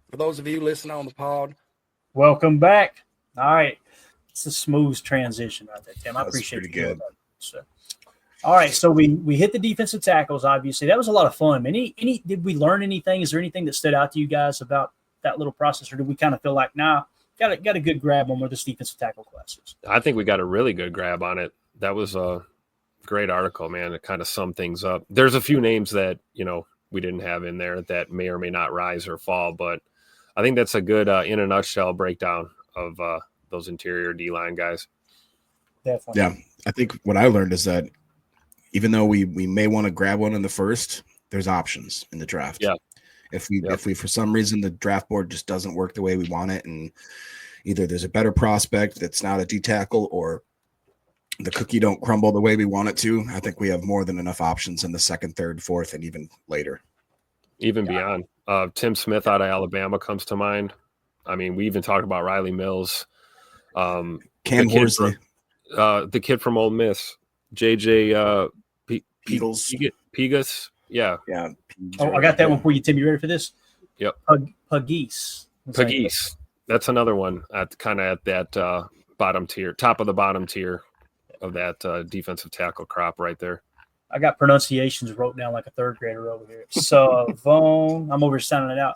for those of you listening on the pod. Welcome back. All right. It's a smooth transition right there, Tim. I appreciate pretty you doing good. that. So, all right. So we hit the defensive tackles, obviously. That was a lot of fun. Any did we learn anything? Is there anything that stood out to you guys about that little process, or did we kind of feel like, got a good grab on where this defensive tackle class is? I think we got a really good grab on it. That was a great article, man. It kind of summed things up. There's a few names that, we didn't have in there that may or may not rise or fall, but I think that's a good, in a nutshell, breakdown of those interior D-line guys. Definitely. Yeah, I think what I learned is that even though we may want to grab one in the first, there's options in the draft. Yeah. If we for some reason the draft board just doesn't work the way we want it, and either there's a better prospect that's not a D tackle, or the cookie don't crumble the way we want it to, I think we have more than enough options in the second, third, fourth, and even later. Even beyond. Tim Smith out of Alabama comes to mind. I mean, we even talked about Riley Mills. Cam Horsley. The kid from Ole Miss. JJ Pegas. Yeah. Yeah. Oh, I got that one for you, Tim. You ready for this? Yep. Pugese. That's another one at that bottom tier, top of the bottom tier of that defensive tackle crop right there. I got pronunciations wrote down like a third grader over here. Savon. I'm over sounding it out.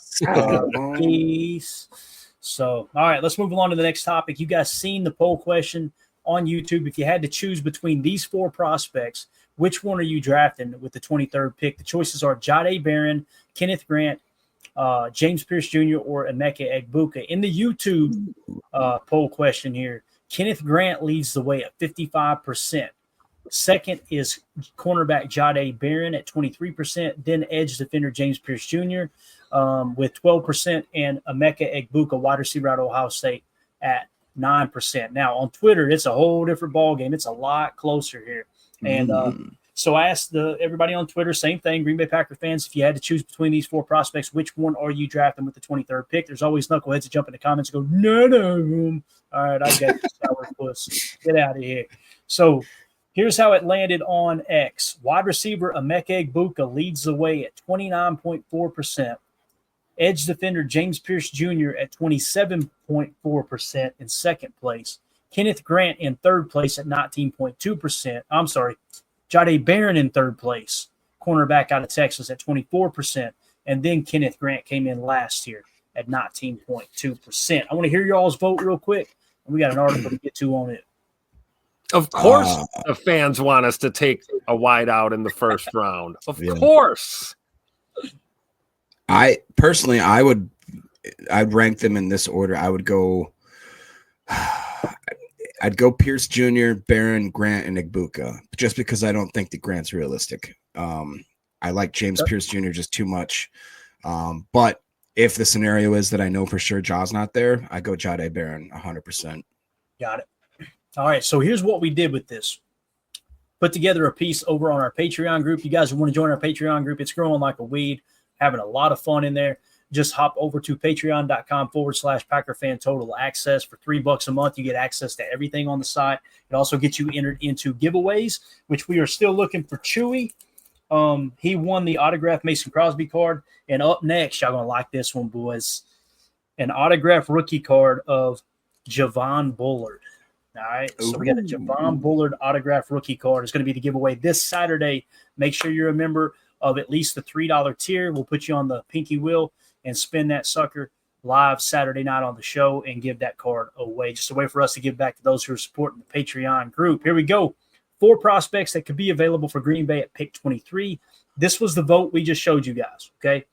Peace. So, all right, let's move along to the next topic. You guys seen the poll question on YouTube? If you had to choose between these four prospects, which one are you drafting with the 23rd pick? The choices are Jahdae Barron, Kenneth Grant, James Pierce Jr., or Emeka Egbuka. In the YouTube poll question here, Kenneth Grant leads the way at 55%. Second is cornerback Jahdae Barron at 23%. Then edge defender James Pierce Jr. With 12%, and Emeka Egbuka, wide receiver out of Ohio State, at 9%. Now, on Twitter, it's a whole different ballgame. It's a lot closer here. And so I asked everybody on Twitter, same thing, Green Bay Packer fans, if you had to choose between these four prospects, which one are you drafting with the 23rd pick? There's always knuckleheads that jump in the comments and go, none of them. All right, I got you, sourpuss. Get out of here. So here's how it landed on X. Wide receiver Emeka Egbuka leads the way at 29.4%. Edge defender James Pierce Jr. at 27.4% in second place. Kenneth Grant in third place at 19.2%. I'm sorry, Jahdae Barron in third place. Cornerback out of Texas at 24%. And then Kenneth Grant came in last year at 19.2%. I want to hear y'all's vote real quick. We got an article to get to on it. Of course, the fans want us to take a wide out in the first round. Of course. I'd rank them in this order. I'd go Pierce Jr., Barron, Grant, and Egbuka, just because I don't think that Grant's realistic. I like James Pierce Jr. just too much. But if the scenario is that I know for sure Jaw's not there, I go Jahdae Barron 100%. Got it. All right, so here's what we did with this. Put together a piece over on our Patreon group. You guys who want to join our Patreon group, it's growing like a weed, having a lot of fun in there. Just hop over to patreon.com/Packer Fan Total Access. For $3 a month, you get access to everything on the site. It also gets you entered into giveaways, which we are still looking for Chewy. He won the autographed Mason Crosby card. And up next, y'all going to like this one, boys, an autographed rookie card of Javon Bullard. All right, so we got a Javon Bullard autograph rookie card. It's going to be the giveaway this Saturday. Make sure you're a member of at least the $3 tier. We'll put you on the pinky wheel and spin that sucker live Saturday night on the show and give that card away. Just a way for us to give back to those who are supporting the Patreon group. Here we go. 4 prospects that could be available for Green Bay at pick 23. This was the vote we just showed you guys, okay?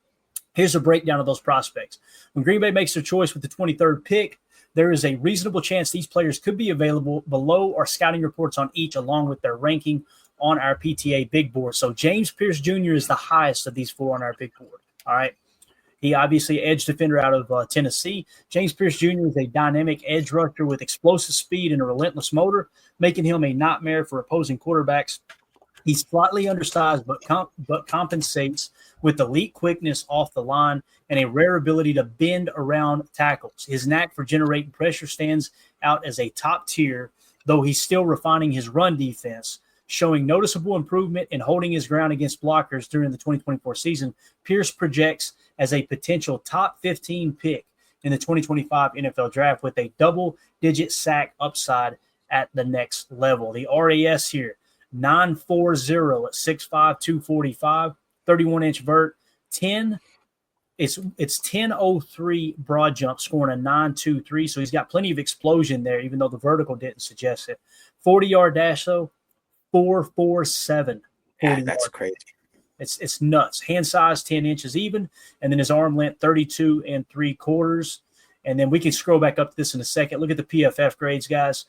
Here's a breakdown of those prospects. When Green Bay makes their choice with the 23rd pick, there is a reasonable chance these players could be available below our scouting reports on each, along with their ranking on our PTA big board. So James Pierce Jr. is the highest of these 4 on our big board. All right. He obviously edge defender out of Tennessee. James Pierce Jr. is a dynamic edge rusher with explosive speed and a relentless motor, making him a nightmare for opposing quarterbacks. He's slightly undersized, but compensates with elite quickness off the line and a rare ability to bend around tackles. His knack for generating pressure stands out as a top tier, though he's still refining his run defense, showing noticeable improvement in holding his ground against blockers during the 2024 season. Pierce projects as a potential top 15 pick in the 2025 NFL draft with a double-digit sack upside at the next level. The RAS here, 940 at 6'5", 245, 31-inch vert, 10. It's 10.03 broad jump, scoring a 9.23. So he's got plenty of explosion there, even though the vertical didn't suggest it. 40-yard dash, though, 4.47. Yeah, that's crazy. It's nuts. Hand size 10 inches even, and then his arm length 32 3/4. And then we can scroll back up to this in a second. Look at the PFF grades, guys.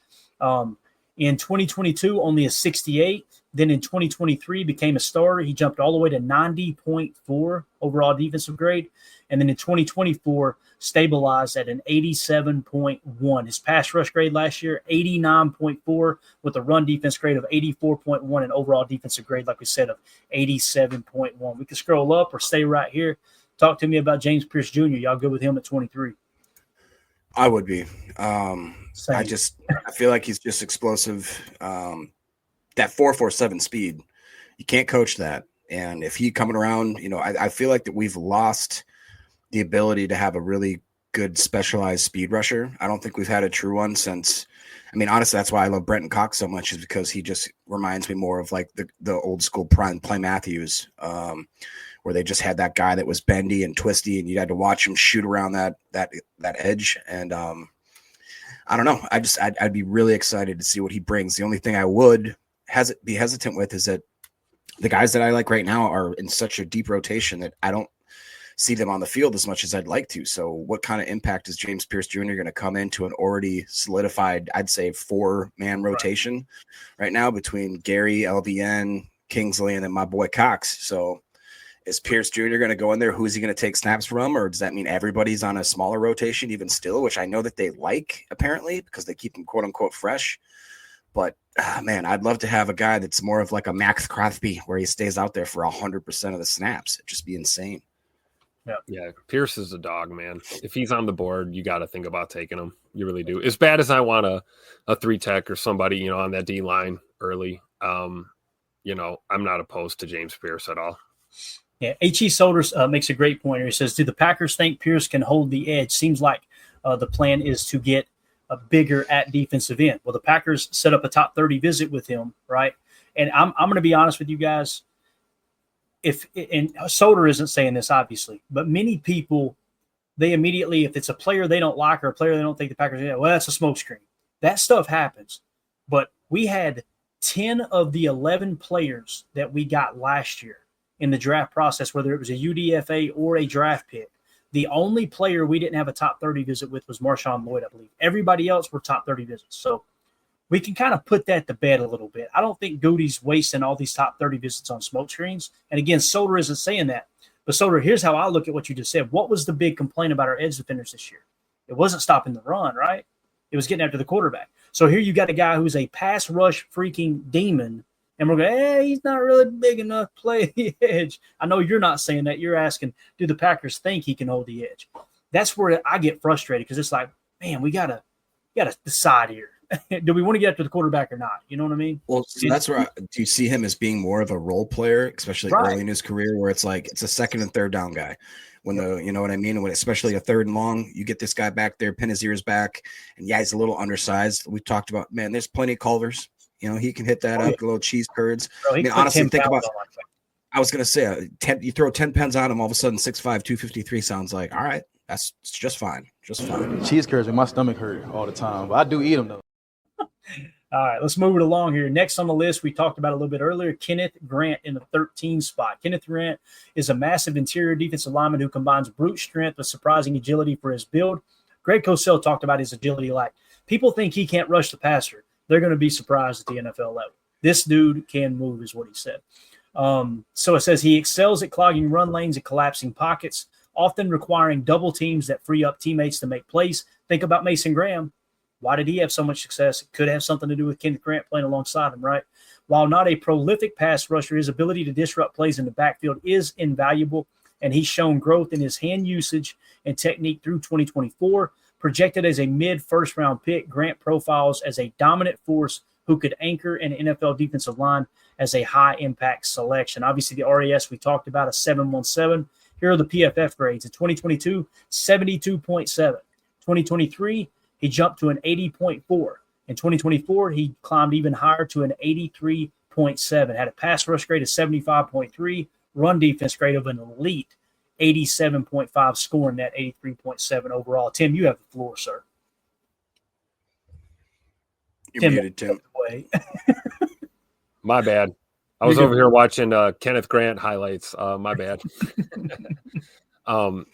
In 2022, only a 68. Then in 2023, became a starter. He jumped all the way to 90.4 overall defensive grade. And then in 2024, stabilized at an 87.1. His pass rush grade last year, 89.4, with a run defense grade of 84.1 and overall defensive grade, like we said, of 87.1. We can scroll up or stay right here. Talk to me about James Pierce Jr. Y'all good with him at 23? I would be. Same. I feel like he's just explosive. That 4.47 speed, you can't coach that. And if he coming around, I feel like that we've lost the ability to have a really good specialized speed rusher. I don't think we've had a true one since. I mean, honestly, that's why I love Brenton Cox so much, is because he just reminds me more of like the old school prime Play Matthews, where they just had that guy that was bendy and twisty, and you had to watch him shoot around that edge. And I don't know. I'd be really excited to see what he brings. The only thing I would be hesitant with is that the guys that I like right now are in such a deep rotation that I don't see them on the field as much as I'd like to. So what kind of impact is James Pierce Jr. going to come into an already solidified, I'd say 4-man rotation right now between Gary, LVN, Kingsley, and then my boy Cox. So is Pierce Jr. going to go in there? Who's he going to take snaps from? Or does that mean everybody's on a smaller rotation even still, which I know that they like apparently because they keep him quote unquote fresh. But man, I'd love to have a guy that's more of like a Max Crosby where he stays out there for 100% of the snaps. It'd just be insane. Yeah. Pierce is a dog, man. If he's on the board, you got to think about taking him. You really do. As bad as I want a 3-tech or somebody, on that D line early, I'm not opposed to James Pierce at all. Yeah. H.E. Solders makes a great point here. He says, do the Packers think Pierce can hold the edge? Seems like the plan is to get a bigger at defensive end. Well, the Packers set up a top 30 visit with him, right? And I'm going to be honest with you guys. And Solder isn't saying this, obviously, but many people, they immediately, if it's a player they don't like or a player they don't think the Packers, well, that's a smokescreen. That stuff happens. But we had 10 of the 11 players that we got last year in the draft process, whether it was a UDFA or a draft pick. The only player we didn't have a top 30 visit with was Marshawn Lloyd, I believe. Everybody else were top 30 visits. So we can kind of put that to bed a little bit. I don't think Gutey's wasting all these top 30 visits on smoke screens. And again, Solder isn't saying that. But Solder, here's how I look at what you just said. What was the big complaint about our edge defenders this year? It wasn't stopping the run, right? It was getting after the quarterback. So here you got a guy who's a pass rush freaking demon. And we're going, hey, he's not really big enough to play the edge. I know you're not saying that. You're asking, do the Packers think he can hold the edge? That's where I get frustrated because it's like, man, we gotta decide here. Do we want to get after the quarterback or not? You know what I mean? Well, so that's where do you see him as being more of a role player, especially early in his career, where it's like it's a second and third down guy. When you know what I mean? When especially a third and long, you get this guy back there, pin his ears back, and yeah, he's a little undersized. We talked about, man, there's plenty of Culvers. He can hit that up, a little cheese curds. Bro, I mean, honestly, think about. I was gonna say, you throw 10 pens on him, all of a sudden 6'5", 253 sounds like all right. That's just fine, just fine. Cheese curds make my stomach hurt all the time, but I do eat them though. All right, let's move it along here. Next on the list, we talked about a little bit earlier, Kenneth Grant in the 13 spot. Kenneth Grant is a massive interior defensive lineman who combines brute strength with surprising agility for his build. Greg Cosell talked about his agility like people think he can't rush the passer. They're going to be surprised at the NFL level. This dude can move is what he said. So it says he excels at clogging run lanes and collapsing pockets, often requiring double teams that free up teammates to make plays. Think about Mason Graham. Why did he have so much success? It could have something to do with Kenneth Grant playing alongside him, right? While not a prolific pass rusher, his ability to disrupt plays in the backfield is invaluable, and he's shown growth in his hand usage and technique through 2024. Projected as a mid-first-round pick, Grant profiles as a dominant force who could anchor an NFL defensive line as a high-impact selection. Obviously, the RAS we talked about, a 717. Here are the PFF grades. In 2022, 72.7. 2023, he jumped to an 80.4. In 2024, he climbed even higher to an 83.7. Had a pass rush grade of 75.3, run defense grade of an elite 87.5, scoring that 83.7 overall. Tim, you have the floor, sir. You're muted, Tim. My bad. I was over here watching Kenneth Grant highlights. My bad.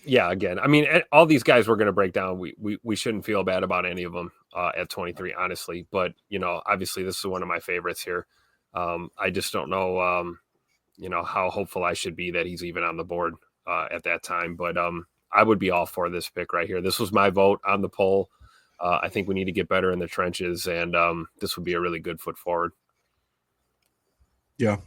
Yeah, again, I mean, all these guys we're going to break down. We shouldn't feel bad about any of them at 23, honestly. But, you know, obviously this is one of my favorites here. I just don't know, you know, how hopeful I should be that he's even on the board at that time. But I would be all for this pick right here. This was my vote on the poll. I think we need to get better in the trenches, and this would be a really good foot forward. Yeah,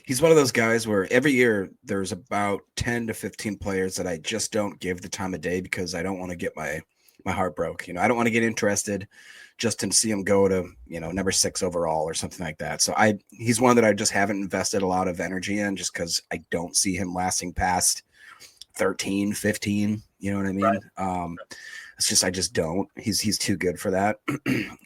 he's one of those guys where every year there's about 10 to 15 players that I just don't give the time of day because I don't want to get my heart broke. You know, I don't want to get interested just to see him go to, you know, number 6 overall or something like that. So he's one that I just haven't invested a lot of energy in just because I don't see him lasting past 13, 15. You know what I mean? Right. It's just I just don't. He's too good for that.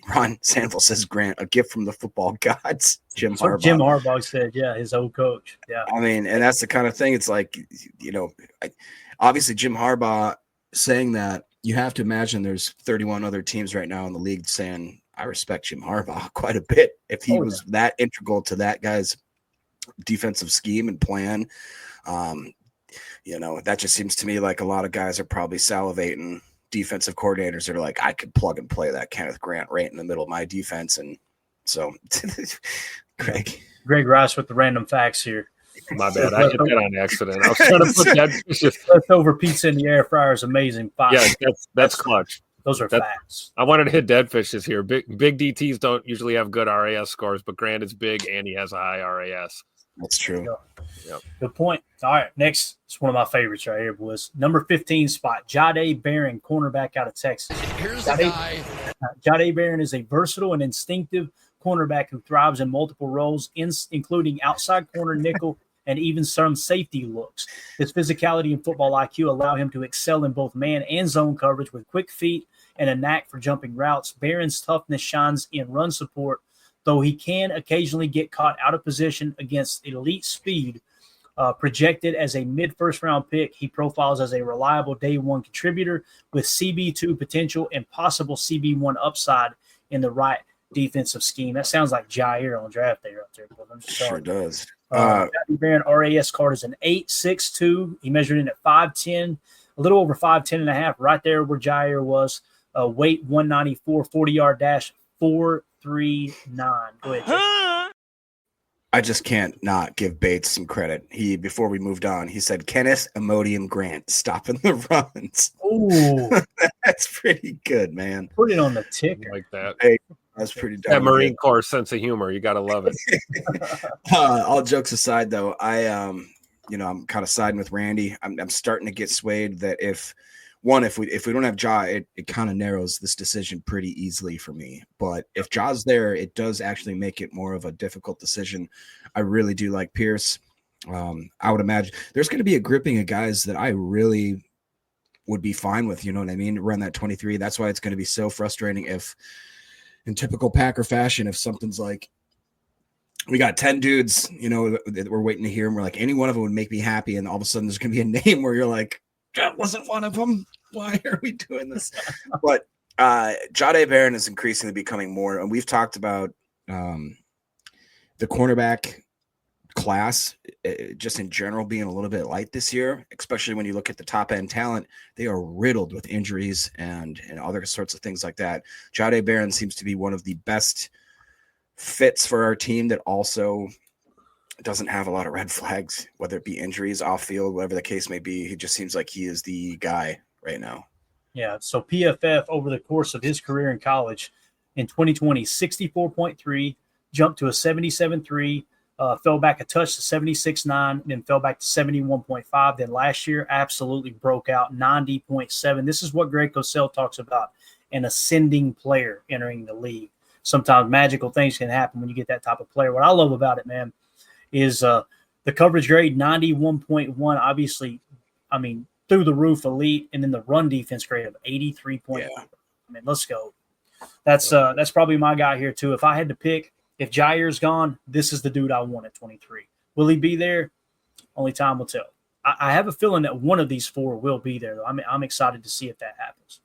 Ron Sanfel says Grant, a gift from the football gods. Jim Harbaugh. Jim Harbaugh said, yeah, his old coach. Yeah. I mean, and that's the kind of thing. It's like, you know, obviously Jim Harbaugh saying that, you have to imagine there's 31 other teams right now in the league saying, I respect Jim Harbaugh quite a bit. If he was that integral to that guy's defensive scheme and plan, you know, that just seems to me like a lot of guys are probably salivating. Defensive coordinators are like, I could plug and play that Kenneth Grant right in the middle of my defense. And so, Greg Rice with the random facts here. My bad. I hit that on accident. I was trying to put that. Leftover pizza in the air fryer is amazing. Yeah, that's clutch. Those are facts. I wanted to hit dead fishes here. Big DTs don't usually have good RAS scores, but Grant is big and he has a high RAS. That's true. Yep. Good point. All right, next. It's one of my favorites right here, boys. Number 15 spot, Jahdae Barron, cornerback out of Texas. Here's the guy. Jahdae Barron is a versatile and instinctive cornerback who thrives in multiple roles, including outside corner, nickel, and even some safety looks. His physicality and football IQ allow him to excel in both man and zone coverage with quick feet and a knack for jumping routes. Barron's toughness shines in run support, though he can occasionally get caught out of position against elite speed. Projected as a mid-first round pick, he profiles as a reliable day one contributor with CB2 potential and possible CB1 upside in the right defensive scheme. That sounds like Jair on draft day right there. I'm just sure does. Barron RAS card is an 8.62. He measured in at 5'10", a little over 5'10 and a half, right there where Jair was. Weight 194, 40-yard dash 4.39. Go ahead, Jay. I just can't not give Bates some credit. Before we moved on, he said Kenneth Imodium Grant stopping the runs. Ooh, that's pretty good, man. Put it on the ticker. Like that. Hey, that's pretty dumb. That Marine Corps sense of humor, you gotta love it. All jokes aside, though, I'm kind of siding with Randy. I'm starting to get swayed that if we don't have Ja, it kind of narrows this decision pretty easily for me. But if Ja's there, it does actually make it more of a difficult decision. I really do like Pierce. I would imagine there's going to be a grouping of guys that I really would be fine with, you know what I mean, around that 23. That's why it's going to be so frustrating if, in typical Packer fashion, if something's like, we got 10 dudes, you know, that we're waiting to hear, and we're like, any one of them would make me happy, and all of a sudden there's going to be a name where you're like, that wasn't one of them. Why are we doing this? But Jahdae Barron is increasingly becoming more, and we've talked about the cornerback class just in general being a little bit light this year, especially when you look at the top end talent. They are riddled with injuries and other sorts of things like that. Jahdae Barron seems to be one of the best fits for our team that also doesn't have a lot of red flags, whether it be injuries, off field, whatever the case may be. He just seems like he is the guy right now. Yeah. So PFF over the course of his career in college in 2020, 64.3, jumped to a 77.3, fell back a touch to 76.9, then fell back to 71.5. Then last year absolutely broke out 90.7. This is what Greg Cosell talks about, an ascending player entering the league. Sometimes magical things can happen when you get that type of player. What I love about it, man, is the coverage grade 91.1, obviously I mean, through the roof elite, and then the run defense grade of 83.4. Yeah. I mean, let's go. That's probably my guy here too. If I had to pick, if Jair's gone, this is the dude I want at 23. Will he be there? Only time will tell. I have a feeling that one of these four will be there, though. I'm excited to see if that happens.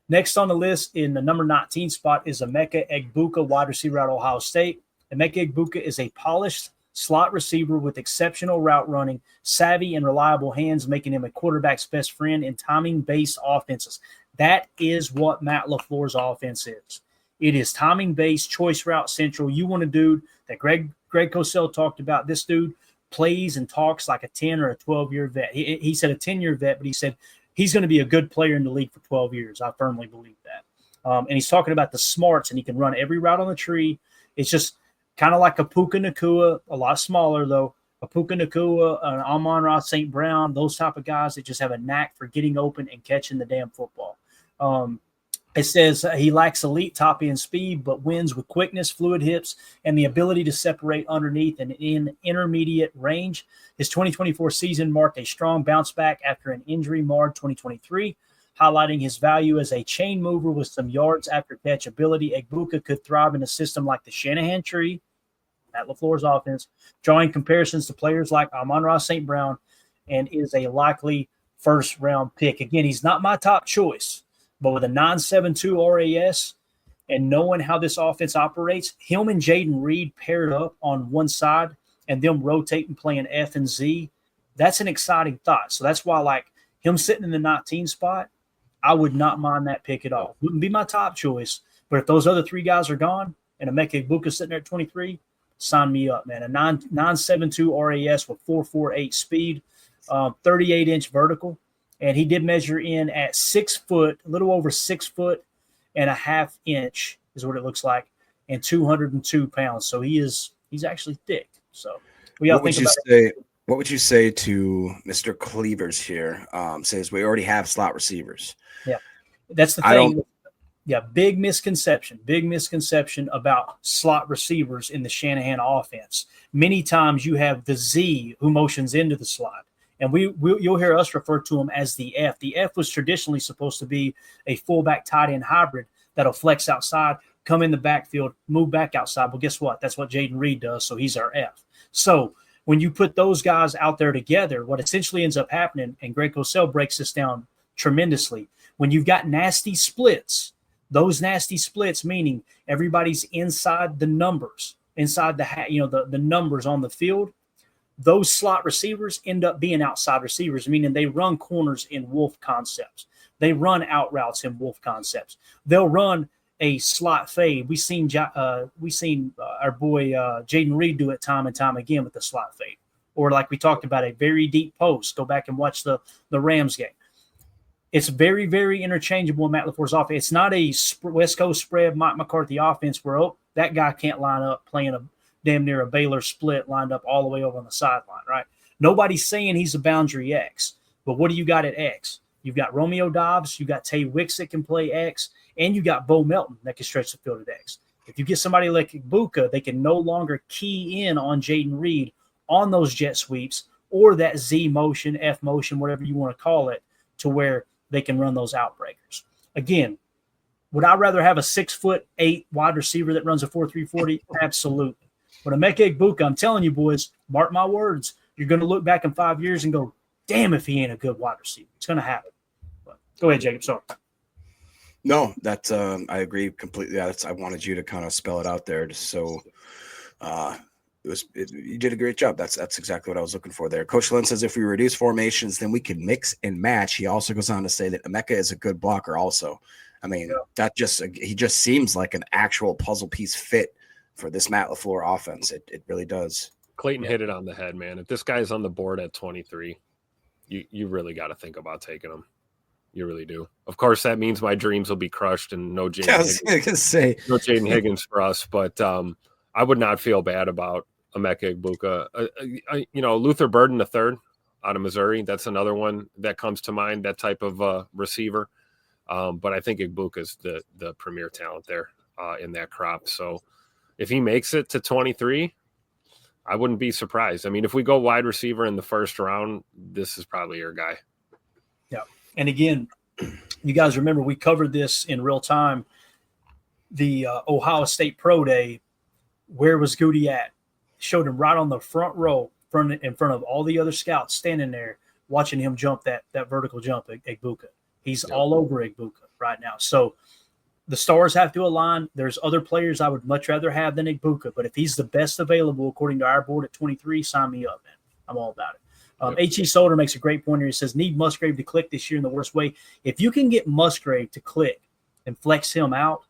Next on the list in the number 19 spot is Emeka Egbuka, wide receiver at Ohio State. Emeka Egbuka is a polished slot receiver with exceptional route running, savvy, and reliable hands, making him a quarterback's best friend in timing-based offenses. That is what Matt LaFleur's offense is. It is timing-based, choice route central. You want a dude that Greg Cosell talked about. This dude plays and talks like a 10 or a 12-year vet. He said a 10-year vet, but he said he's going to be a good player in the league for 12 years. I firmly believe that. And he's talking about the smarts, and he can run every route on the tree. It's just kind of like a Puka Nacua, a lot smaller, though. A Puka Nacua, an Amon-Ra St. Brown, those type of guys that just have a knack for getting open and catching the damn football. It says he lacks elite top end speed, but wins with quickness, fluid hips, and the ability to separate underneath and in intermediate range. His 2024 season marked a strong bounce back after an injury-marred 2023, highlighting his value as a chain mover with some yards after catch ability. Egbuka could thrive in a system like the Shanahan tree, Matt LaFleur's offense, drawing comparisons to players like Amon-Ra St. Brown, and is a likely first-round pick. Again, he's not my top choice. But with a 9.72 RAS and knowing how this offense operates, him and Jaden Reed paired up on one side and them rotating playing F and Z, that's an exciting thought. So that's why, like, him sitting in the 19 spot, I would not mind that pick at all. Wouldn't be my top choice, but if those other three guys are gone and Emeka Egbuka sitting there at 23, sign me up, man. A 9.72 RAS with 4.48 speed, 38-inch vertical. And he did measure in at 6 foot, a little over 6 foot and a half inch is what it looks like, and 202 pounds. So he's actually thick. So we all think about it. What would you say to Mr. Cleavers here? Says we already have slot receivers. Yeah, that's the thing. Yeah, big misconception about slot receivers in the Shanahan offense. Many times you have the Z who motions into the slot. And you'll hear us refer to him as the F. The F was traditionally supposed to be a fullback tight end hybrid that'll flex outside, come in the backfield, move back outside. Well, guess what? That's what Jaden Reed does, so he's our F. So when you put those guys out there together, what essentially ends up happening, and Greg Cosell breaks this down tremendously, when you've got nasty splits, those nasty splits meaning everybody's inside the numbers, inside the numbers on the field, those slot receivers end up being outside receivers, meaning they run corners in wolf concepts. They run out routes in wolf concepts. They'll run a slot fade. We've seen our boy Jaden Reed do it time and time again with the slot fade. Or like we talked about, a very deep post. Go back and watch the Rams game. It's very, very interchangeable in Matt LaFleur's offense. It's not a West Coast spread Mike McCarthy offense where, that guy can't line up playing a damn near a Baylor split lined up all the way over on the sideline, right? Nobody's saying he's a boundary X, but what do you got at X? You've got Romeo Dobbs, you got Tay Wicks that can play X, and you got Bo Melton that can stretch the field at X. If you get somebody like Egbuka, they can no longer key in on Jaden Reed on those jet sweeps or that Z motion, F motion, whatever you want to call it, to where they can run those outbreakers. Again, would I rather have a 6'8" wide receiver that runs a 4.3 40? Absolutely. But Emeka Egbuka, I'm telling you, boys, mark my words, you're going to look back in 5 years and go, damn if he ain't a good wide receiver. It's going to happen. But go ahead, Jacob. Sorry. No, that's I agree completely. I wanted you to kind of spell it out there, just so you did a great job. That's exactly what I was looking for there. Coach Lynn says if we reduce formations, then we can mix and match. He also goes on to say that Emeka is a good blocker. Also, I mean, he just seems like an actual puzzle piece fit for this Matt LaFleur offense. It really does. Clayton hit it on the head, man. If this guy's on the board at 23, you really got to think about taking him. You really do. Of course, that means my dreams will be crushed and no Jaden Higgins for us. But I would not feel bad about Emeka Egbuka. Luther Burden III out of Missouri. That's another one that comes to mind, that type of receiver. But I think Egbuka is the premier talent there in that crop. So if he makes it to 23, I wouldn't be surprised. I mean, if we go wide receiver in the first round, this is probably your guy. And again, you guys remember we covered this in real time. The Ohio State Pro Day, where was Gutey at? Showed him right on the front row, in front of all the other scouts standing there, watching him jump that vertical jump at Egbuka. He's all over Egbuka right now. So the stars have to align. There's other players I would much rather have than Egbuka, but if he's the best available according to our board at 23, sign me up, man. I'm all about it. H.E. Solder makes a great point here. He says, need Musgrave to click this year in the worst way. If you can get Musgrave to click and flex him out,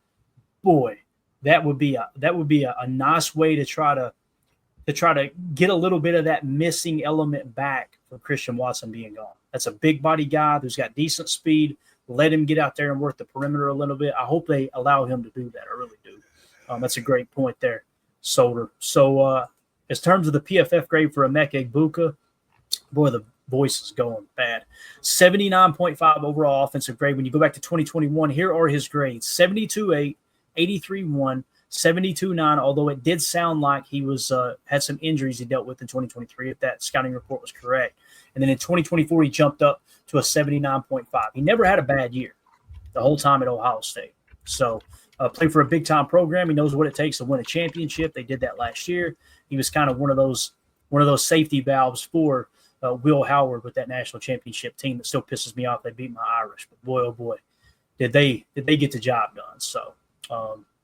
boy, that would be a nice way to try to get a little bit of that missing element back from Christian Watson being gone. That's a big body guy who's got decent speed. Let him get out there and work the perimeter a little bit. I hope they allow him to do that. I really do. That's a great point there, Solder. So in terms of the PFF grade for Emeka Egbuka, boy, the voice is going bad. 79.5 overall offensive grade. When you go back to 2021, here are his grades: 72.8, 83.1, 72.9, although it did sound like he was had some injuries he dealt with in 2023, if that scouting report was correct. And then in 2024, he jumped up to a 79.5. He never had a bad year the whole time at Ohio State. So played for a big-time program. He knows what it takes to win a championship. They did that last year. He was kind of one of those safety valves for Will Howard with that national championship team that still pisses me off. They beat my Irish. But boy, oh boy, did they get the job done. So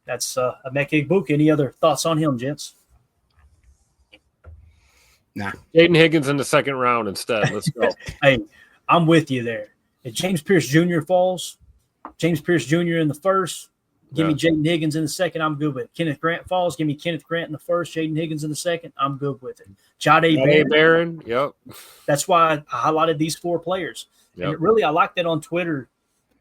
that's Emeka Egbuka. Any other thoughts on him, gents? Nah. Jaden Higgins in the second round instead. Let's go. Hey, I'm with you there. If James Pierce Jr. falls, James Pierce Jr. in the first, give me Jaden Higgins in the second, I'm good with it. Kenneth Grant falls, give me Kenneth Grant in the first, Jaden Higgins in the second, I'm good with it. Jahdae Barron, yep. That's why I highlighted these four players. Yep. And really, I like that on Twitter.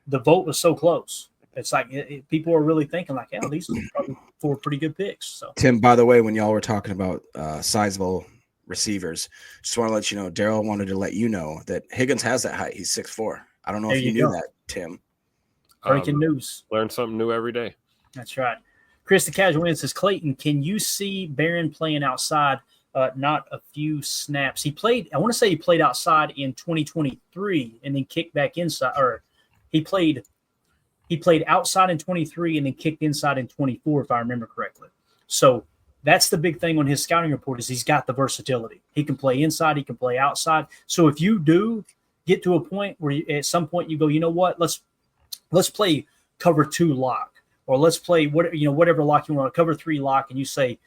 The vote was so close. It's like people are really thinking like, yeah, these are probably four pretty good picks. So Tim, by the way, when y'all were talking about sizable receivers, just want to let you know, Daryl wanted to let you know that Higgins has that height. He's 6'4". I don't know if you knew that, Tim. Breaking news. Learn something new every day. That's right. Chris the Casual says, Clayton, can you see Barron playing outside? Not a few snaps. He played outside in 2023 and then kicked back inside, or he played outside in 23 and then kicked inside in 24, if I remember correctly. So that's the big thing on his scouting report is he's got the versatility. He can play inside, he can play outside. So if you do get to a point where at some point you go, you know what, let's play cover 2 lock, or let's play whatever lock you want, cover 3 lock, and you say,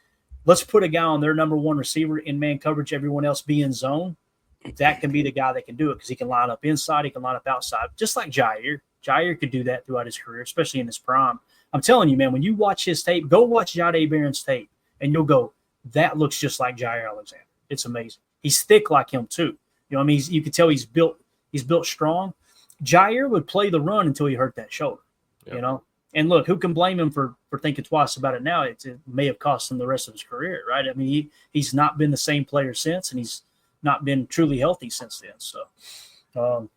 let's put a guy on their number one receiver in man coverage, everyone else be in zone. That can be the guy that can do it because he can line up inside, he can line up outside, just like Jair. Jair could do that throughout his career, especially in his prime. I'm telling you, man, when you watch his tape, go watch Jahdae Barron's tape, and you'll go, that looks just like Jair Alexander. It's amazing. He's thick like him too. You know what I mean? You can tell he's built strong. Jair would play the run until he hurt that shoulder, you know? And look, who can blame him for thinking twice about it now? It may have cost him the rest of his career, right? I mean, he's not been the same player since, and he's not been truly healthy since then.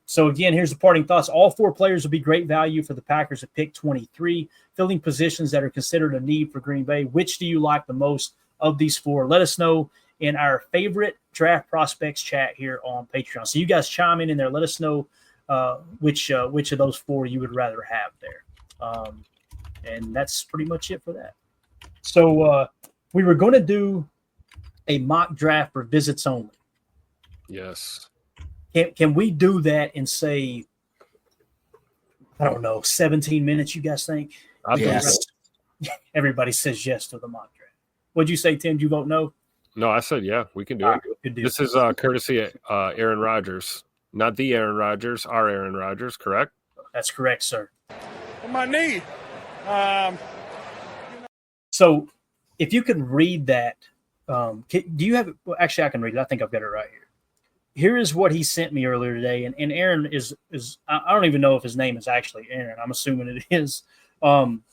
So again, here's the parting thoughts. All four players will be great value for the Packers at pick 23, filling positions that are considered a need for Green Bay. Which do you like the most of these four? Let us know in our favorite draft prospects chat here on Patreon. So you guys chime in there. Let us know which of those four you would rather have there. And that's pretty much it for that. So we were going to do a mock draft for visits only. Yes. Can we do that in, say, I don't know, 17 minutes, you guys think? Yes. Everybody says yes to the mock draft. What'd you say, Tim? Did you vote no? No, I said yeah, we can do it. Good deal. This is courtesy of Aaron Rodgers. Not the Aaron Rodgers, our Aaron Rodgers, correct? That's correct, sir. On my knee. So if you could read that, do you have it? Well, actually, I can read it. I think I've got it right here. Here is what he sent me earlier today. And Aaron is I don't even know if his name is actually Aaron. I'm assuming it is.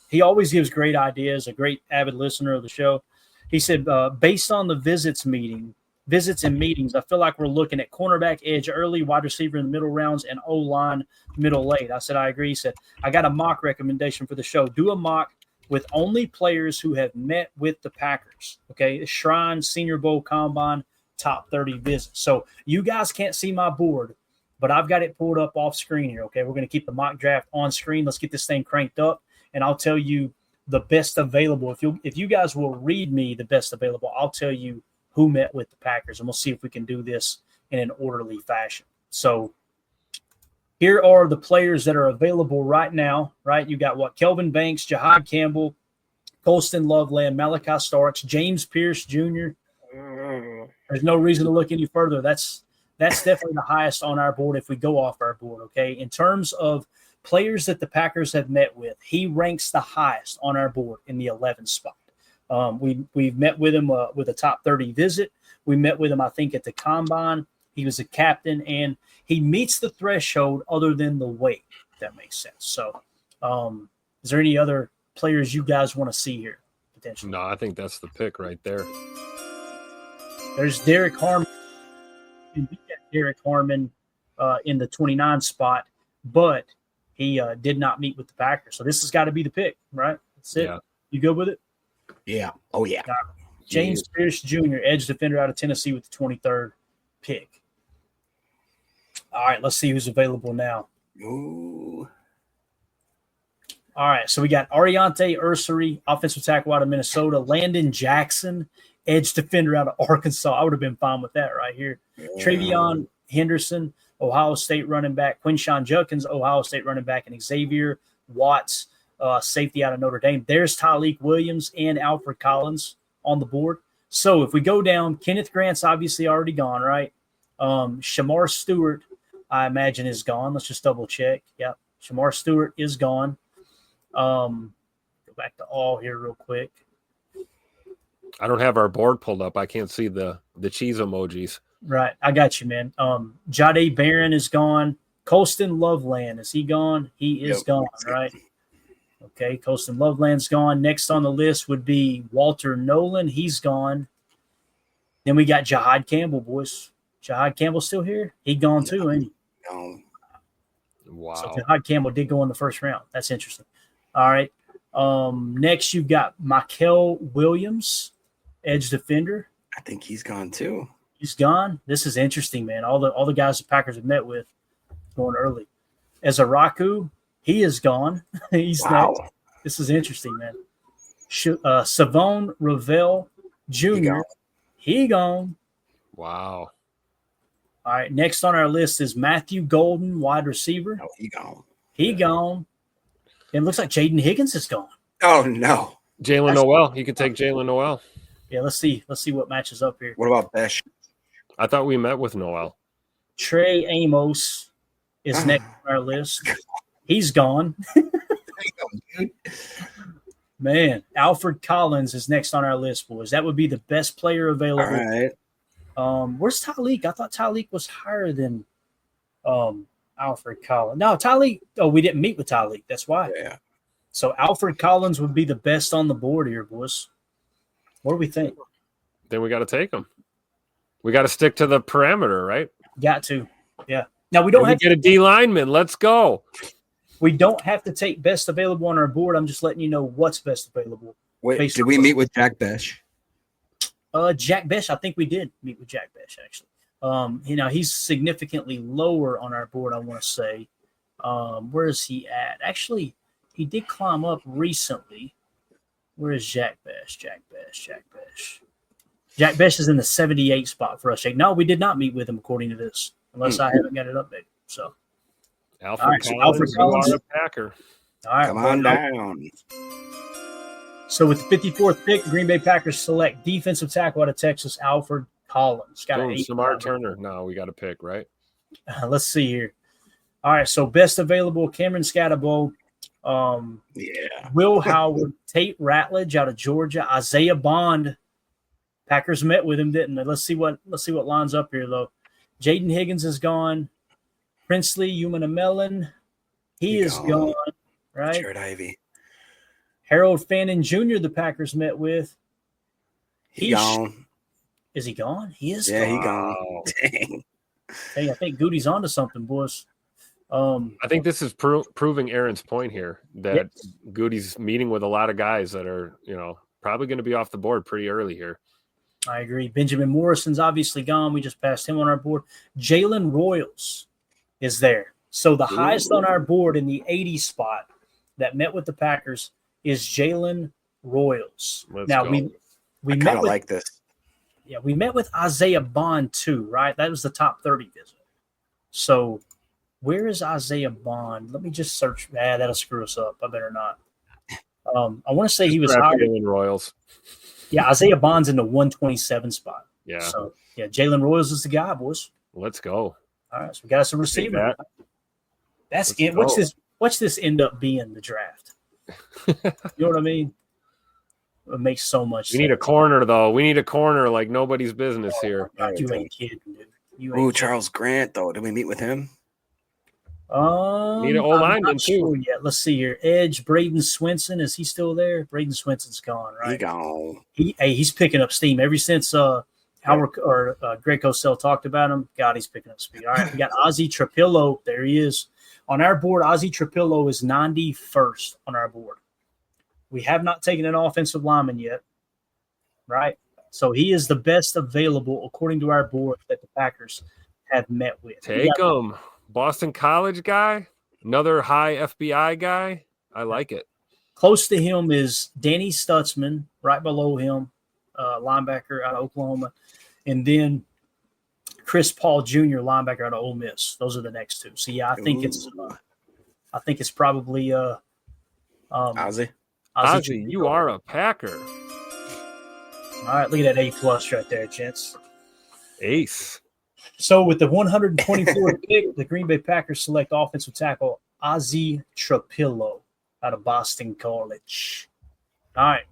He always gives great ideas, a great avid listener of the show. He said, based on the visits and meetings, I feel like we're looking at cornerback edge early, wide receiver in the middle rounds, and O-line middle late. I said, I agree. He said, I got a mock recommendation for the show. Do a mock with only players who have met with the Packers. Okay, Shrine, Senior Bowl, Combine, top 30 visits. So you guys can't see my board, but I've got it pulled up off screen here. Okay, we're going to keep the mock draft on screen. Let's get this thing cranked up, and I'll tell you the best available. If you guys will read me the best available, I'll tell you who met with the Packers, and we'll see if we can do this in an orderly fashion. So here are the players that are available right now, right? You got what? Kelvin Banks, Jahad Campbell, Colston Loveland, Malachi Starks, James Pierce Jr. There's no reason to look any further. That's definitely the highest on our board if we go off our board, okay? In terms of players that the Packers have met with, he ranks the highest on our board in the 11th spot. We've met with him with a top 30 visit. We met with him, I think, at the Combine. He was a captain, and he meets the threshold other than the weight, if that makes sense. So is there any other players you guys want to see here, potentially? No, I think that's the pick right there. There's Derek Harmon. We got Derek Harmon in the 29 spot, but he did not meet with the Packers. So this has got to be the pick, right? That's it. Yeah. You good with it? Yeah. Oh, yeah. James Pierce Jr., edge defender out of Tennessee with the 23rd pick. All right, let's see who's available now. Ooh. All right, so we got Ariante Ursary, offensive tackle out of Minnesota. Landon Jackson, edge defender out of Arkansas. I would have been fine with that right here. Yeah. Travion Henderson, Ohio State running back. Quinshawn Judkins, Ohio State running back. And Xavier Watts, safety out of Notre Dame. There's Tyleek Williams and Alfred Collins on the board. So if we go down, Kenneth Grant's obviously already gone, right? Shamar Stewart, I imagine, is gone. Let's just double check. Yep, Shamar Stewart is gone. Go back to all here real quick. I don't have our board pulled up. I can't see the cheese emojis. Right, I got you, man. Jade Barron is gone. Colston Loveland, is he gone? He is gone, right? Okay, Colston Loveland's gone. Next on the list would be Walter Nolan. He's gone. Then we got Jahad Campbell, boys. Jahad Campbell still here? He gone too, ain't he? No. Wow. So Jahad Campbell did go in the first round. That's interesting. All right. Next, you've got Michael Williams, edge defender. I think he's gone too. He's gone. This is interesting, man. All the guys the Packers have met with going early. Ezaraku, he is gone. He's next. This is interesting, man. Savon Ravel Jr. He gone. Wow. All right. Next on our list is Matthew Golden, wide receiver. Oh, he gone. He gone. And it looks like Jaden Higgins is gone. Oh no. Jalen Noel. You can take Jalen Noel. Yeah, let's see. Let's see what matches up here. What about Besh? I thought we met with Noel. Trey Amos is next on our list. He's gone. Man, Alfred Collins is next on our list, boys. That would be the best player available. All right. Where's Tyleek? I thought Tyleek was higher than Alfred Collins. No, Tyleek. Oh, we didn't meet with Tyleek. That's why. Yeah. So Alfred Collins would be the best on the board here, boys. What do we think? Then we got to take him. We got to stick to the parameter, right? Got to. Yeah. Now we don't have to get a D lineman. Let's go. We don't have to take best available on our board. I'm just letting you know what's best available. Wait, did we meet with Jack Besh? Jack Besh, I think we did meet with Jack Besh, actually. He's significantly lower on our board, I want to say. Where is he at? Actually, he did climb up recently. Where is Jack Besh? Jack Besh is in the 78 spot for us. No, we did not meet with him according to this, unless I haven't got it updated. So, Alfred Collins, a Packer. All right, come on down. So with the 54th pick, the Green Bay Packers select defensive tackle out of Texas, Alfred Collins. Got an 8. Samar Turner. No, we got to pick, right? Let's see here. All right, so best available: Cameron Scatterbo, Will Howard, Tate Ratledge out of Georgia, Isaiah Bond. Packers met with him, didn't they? Let's see what lines up here though. Jaden Higgins is gone. Princely Umanamelon, he is gone. Right. Jared Ivey. Harold Fannin Jr. The Packers met with. He's gone. Is he gone? He is. Yeah, gone. he gone. Dang. Hey, I think Gutey's onto something, boys. I think this is proving Aaron's point here that Gutey's meeting with a lot of guys that are, probably going to be off the board pretty early here. I agree. Benjamin Morrison's obviously gone. We just passed him on our board. Jalen Royals is there. So the highest on our board in the 80 spot that met with the Packers is Jalen Royals. Let's now go. we I met kind of with like this. we met with Isaiah Bond too, right? That was the top 30 visit. So where is Isaiah Bond? Let me just search. That'll screw us up. I better not. I want to say he was Draft higher. Jalen Royals. Yeah, Isaiah Bond's in the 127 spot. Yeah. So yeah, Jalen Royals is the guy, boys. Let's go. All right, so we got us a Take receiver. that. That's Let's it. go. What's this end up being the draft? You know what I mean? It makes so much We sense. need a corner, though. We need a corner like nobody's business here. God, you ain't kidding, dude. You ain't Ooh, kidding. Charles Grant, though. Did we meet with him? Need an I'm O-lineman, not too. sure yet. Let's see here. Edge, Braden Swinson. Is he still there? Braden Swinson's gone, He right? gone. He's picking up steam ever since Howard or Greg Cosell talked about him. God, he's picking up speed. All right, we got Ozzie Trapillo. There he is. On our board, Ozzie Trapillo is 91st on our board. We have not taken an offensive lineman yet, right? So he is the best available according to our board that the Packers have met with. Take him. Boston College guy. Another high FBI guy. I like it. Close to him is Danny Stutzman, right below him, linebacker out of Oklahoma. And then Chris Paul Jr., linebacker out of Ole Miss. Those are the next two. So, yeah, I think it's probably Ozzie. Ozzie, you are a Packer. All right, look at that A+ right there, gents. Ace. So with the 124th pick, the Green Bay Packers select offensive tackle Ozzie Trapillo out of Boston College. All right.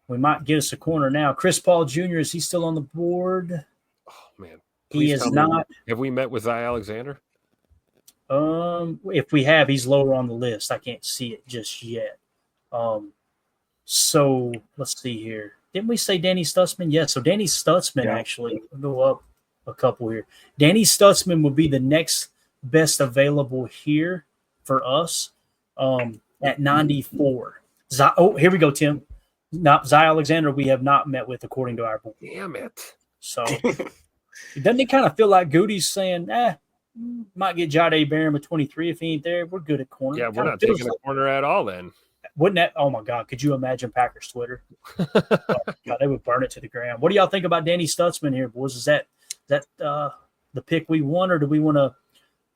We might get us a corner now. Chris Paul Jr., is he still on the board? Oh, man. He is not. Have we met with Zy Alexander? If we have, he's lower on the list. I can't see it just yet. So let's see here. Didn't we say Danny Stutzman? Yes. So Danny Stutzman actually will go up a couple here. Danny Stutzman would be the next best available here for us at 94. Here we go, Tim. Not Zy Alexander. We have not met with according to our board. Damn it. So doesn't it kind of feel like Gutey's saying, might get Jahdae Barron with 23 if he ain't there. We're good at corner. Yeah, we're not taking a corner at all then. Wouldn't that? Oh my God! Could you imagine Packers Twitter? God, they would burn it to the ground. What do y'all think about Danny Stutzman here, boys? Is that the pick we want, or do we want to?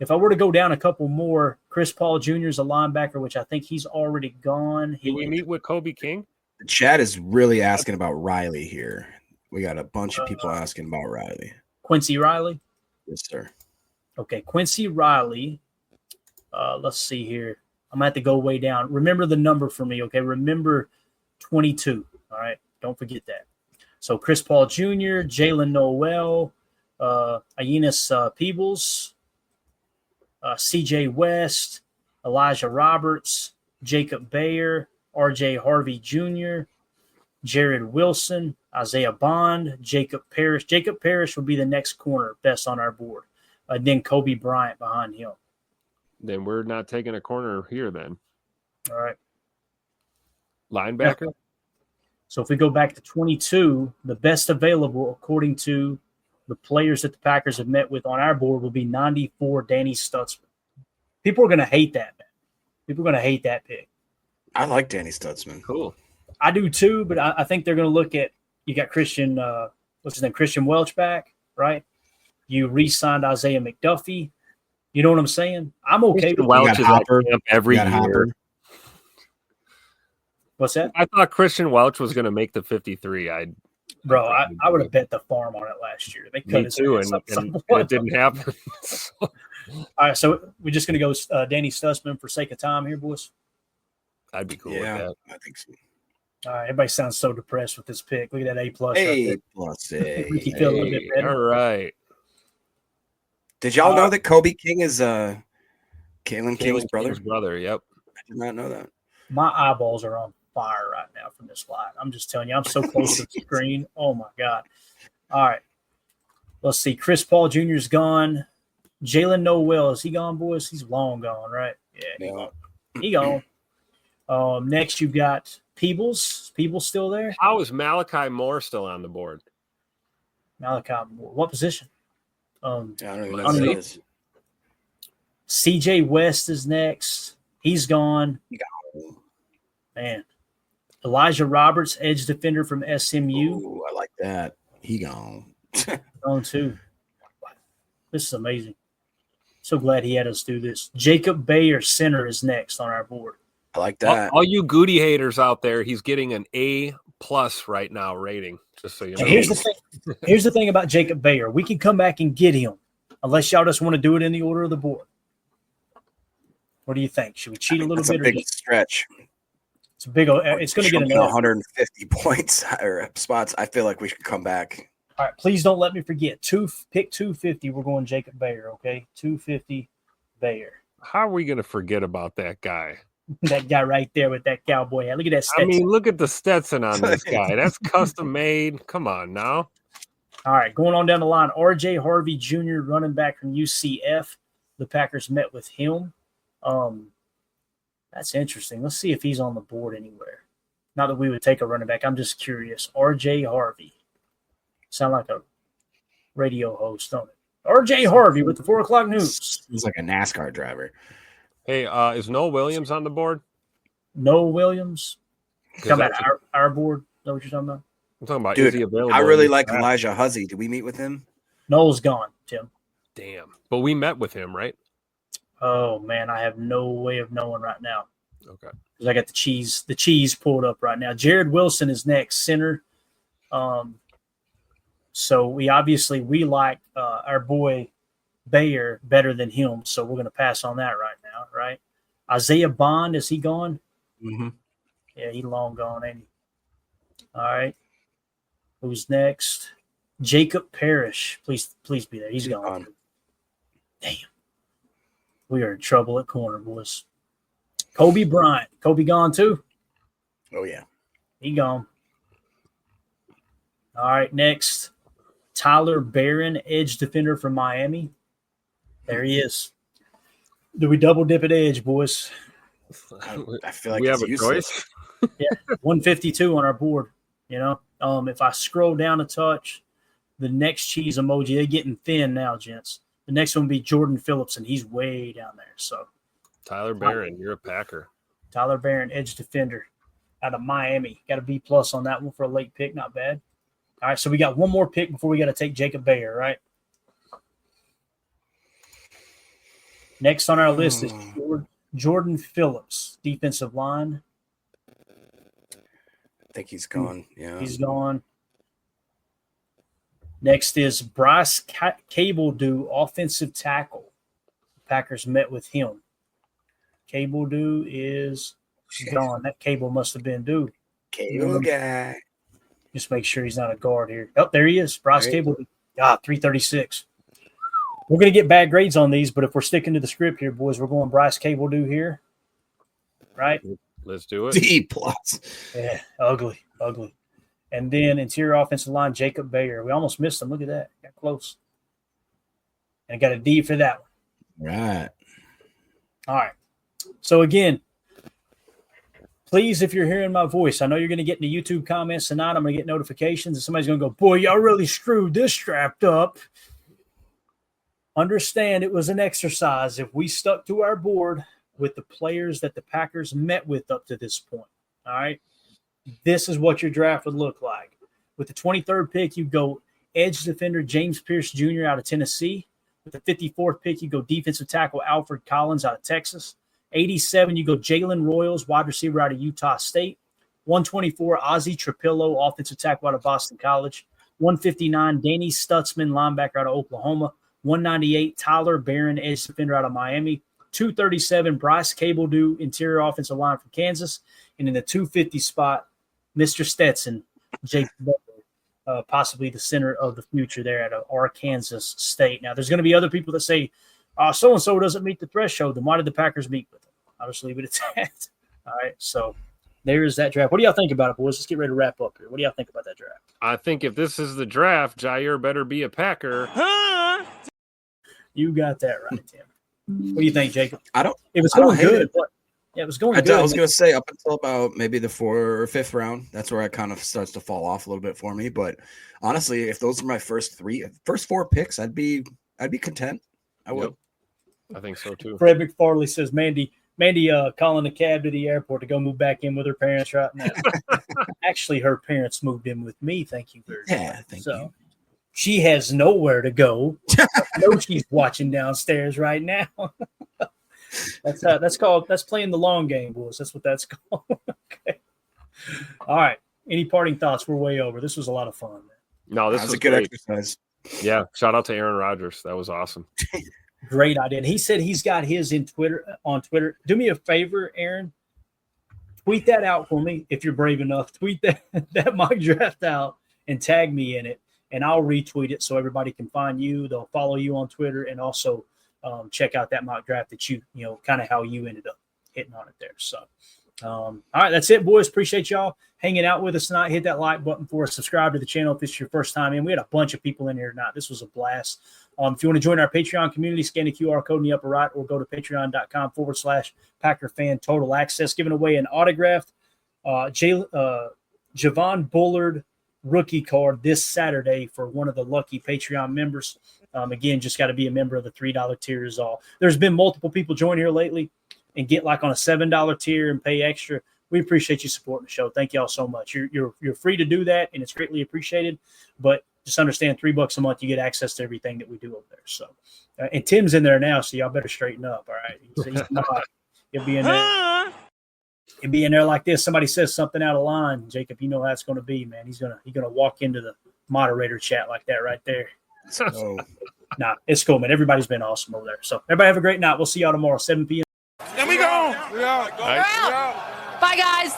If I were to go down a couple more, Chris Paul Jr. is a linebacker, which I think he's already gone. Did we meet with Kobe King? The chat is really asking about Riley here. We got a bunch of people asking about Riley. Quincy Riley. Yes, sir. Okay, Quincy Riley. Let's see here. I'm going to have to go way down. Remember the number for me, okay? Remember 22, all right? Don't forget that. So Chris Paul Jr., Jalen Noel, Ayenis Peebles, C.J. West, Elijah Roberts, Jacob Bayer, R.J. Harvey Jr., Jared Wilson, Isaiah Bond, Jacob Parrish. Jacob Parrish will be the next corner best on our board. Then Kobe Bryant behind him. Then we're not taking a corner here then. All right. Linebacker? Yeah. So if we go back to 22, the best available according to the players that the Packers have met with on our board will be 94 Danny Stutzman. People are going to hate that, man. People are going to hate that pick. I like Danny Stutzman. Cool. I do too, but I think they're going to look at you got Christian what's his name? Christian Welch back, right? You re-signed Isaiah McDuffie. You know what I'm saying? I'm okay with Welch is at camp every year. Hopper. What's that? I thought Christian Welch was going to make the 53. I would have bet the farm on it last year. They cut Me his too, ass up and somewhat. it didn't happen. All right, so we're just going to go Danny Stutzman for sake of time here, boys. I'd be cool with that. I think so. All right, everybody sounds so depressed with this pick. Look at that A+. A+. Make you feel a little bit better. All right. Did y'all know that Kobe King is Kalen King's brother? brother, yep. I did not know that. My eyeballs are on fire right now from this slide. I'm just telling you, I'm so close to the screen. Oh, my God. All right. Let's see. Chris Paul Jr. is gone. Jalen Noel, is he gone, boys? He's long gone, right? Yeah, he gone. Next, you've got Peebles. Peebles still there? How is Malachi Moore still on the board? Malachi Moore. What position? I don't even know I don't who know. it is. CJ West is next. He's gone. He gone. Man. Elijah Roberts, edge defender from SMU. Ooh, I like that. He gone. Gone too. This is amazing. So glad he had us do this. Jacob Bayer, center, is next on our board. I like that. All you Gutey haters out there, he's getting an A+ right now rating. Just so you know. And here's the thing about Jacob Bayer. We can come back and get him, unless y'all just want to do it in the order of the board. What do you think? Should we cheat a little bit? It's a big stretch. It's a big. It's going to get 150 points or spots. I feel like we should come back. All right, please don't let me forget. Pick 250. We're going Jacob Bayer. Okay, 250 Bayer. How are we going to forget about that guy? That guy right there with that cowboy hat. Look at that Stetson. I mean, look at the Stetson on this guy. That's custom made. Come on now. All right, going on down the line. R.J. Harvey Jr., running back from UCF. The Packers met with him. That's interesting. Let's see if he's on the board anywhere. Not that we would take a running back. I'm just curious. R.J. Harvey. Sound like a radio host, don't it? R.J. Harvey with the 4 o'clock news. He's like a NASCAR driver. Hey, is Noah Williams on the board? Noah Williams. Come at our board. Is that what you're talking about? I'm talking about, Dude, is he available? I really like Elijah Huzzy. Did we meet with him? Noah's gone, Tim. Damn. But we met with him, right? Oh, man, I have no way of knowing right now. Okay. Because I got the cheese pulled up right now. Jared Wilson is next, center. So we like our boy Bayer better than him, so we're going to pass on that right now, right? Isaiah Bond, is he gone? Mm-hmm. Yeah, he long gone, ain't he? All right. Who's next? Jacob Parrish. Please be there. He's gone. Damn. We are in trouble at corner, boys. Kobe Bryant. Kobe gone too? Oh, yeah. He gone. All right, next. Tyler Barron, edge defender from Miami. There he is. Do we double dip at edge, boys? I feel like we it's have a useless. choice. Yeah, 152 on our board. You know, if I scroll down a touch, the next cheese emoji, they're getting thin now, gents. The next one will be Jordan Phillips, and he's way down there. So Tyler Barron, you're a Packer. Tyler Barron, edge defender out of Miami. Got a B+ on that one for a late pick. Not bad. All right, so we got one more pick before we got to take Jacob Bayer, right? Next on our list is Jordan Phillips, defensive line. I think he's gone. Yeah. He's gone. Next is Bryce Cable-Dew, offensive tackle. Packers met with him. Cable-Dew is gone. That cable must have been due. Cable guy. Just make sure he's not a guard here. Oh, there he is. Bryce Cable-Dew. 336. We're going to get bad grades on these, but if we're sticking to the script here, boys, we're going Bryce Cable-Dew here. Right? Let's do it. D+. Yeah, ugly. And then interior offensive line, Jacob Bayer. We almost missed him. Look at that. Got close. And I got a D for that one. Right. All right. So, again, please, if you're hearing my voice, I know you're going to get in the YouTube comments tonight. I'm going to get notifications, and somebody's going to go, boy, y'all really screwed this strapped up. Understand it was an exercise. If we stuck to our board with the players that the Packers met with up to this point, all right, this is what your draft would look like. With the 23rd pick, you go edge defender James Pierce Jr. out of Tennessee. With the 54th pick, you go defensive tackle Alfred Collins out of Texas. 87, you go Jalen Royals, wide receiver out of Utah State. 124, Ozzie Trapillo, offensive tackle out of Boston College. 159, Danny Stutzman, linebacker out of Oklahoma. 198, Tyler Barron, edge defender out of Miami. 237, Bryce Cable-Dew, interior offensive line from Kansas. And in the 250 spot, Mr. Stetson, Jake Butler, possibly the center of the future there at Arkansas State. Now, there's going to be other people that say, so-and-so doesn't meet the threshold. Then why did the Packers meet with them? I'll just leave it at that. All right, so there is that draft. What do y'all think about it, boys? Let's get ready to wrap up here. What do y'all think about that draft? I think if this is the draft, Jair better be a Packer. You got that right, Tim. What do you think, Jacob? It was I don't going hate good. it. Yeah, it was going I good. was going to say up until about maybe the 4th or 5th round, that's where it kind of starts to fall off a little bit for me. But honestly, if those are my first 4 picks, I'd be content. I would. I think so too. Fred McFarley says Mandy calling a cab to the airport to go move back in with her parents right now. Actually, her parents moved in with me. Thank you very much. Yeah, thank you. She has nowhere to go. I know she's watching downstairs right now. That's playing the long game, boys. That's what that's called. Okay. All right. Any parting thoughts? We're way over. This was a lot of fun, man. No, this was a good great. exercise. Yeah. Shout out to Aaron Rodgers. That was awesome. Great idea. And he said he's got his on Twitter. Do me a favor, Aaron. Tweet that out for me if you're brave enough. Tweet that mock draft out and tag me in it, and I'll retweet it so everybody can find you. They'll follow you on Twitter and also check out that mock draft that you kind of how you ended up hitting on it there. So, all right, that's it, boys. Appreciate y'all hanging out with us tonight. Hit that like button for us. Subscribe to the channel if this is your first time in. We had a bunch of people in here tonight. This was a blast. If you want to join our Patreon community, scan the QR code in the upper right or go to patreon.com/Packer Fan Total Access. Giving away an autographed Javon Bullard rookie card this Saturday for one of the lucky Patreon members. Again, just got to be a member of the $3 tier is all. There's been multiple people join here lately and get like on a $7 tier and pay extra. We appreciate you supporting the show. Thank y'all so much. You're free to do that, and it's greatly appreciated. But just understand, $3 a month, you get access to everything that we do over there. So, and Tim's in there now, so y'all better straighten up. All right, he'll be in there. He'll be in there like this. Somebody says something out of line, Jacob. You know how it's going to be, man. He's gonna walk into the moderator chat like that right there. So, nah, it's cool, man. Everybody's been awesome over there. So, everybody have a great night. We'll see y'all tomorrow, 7 p.m. Then we go. We out. Bye, guys.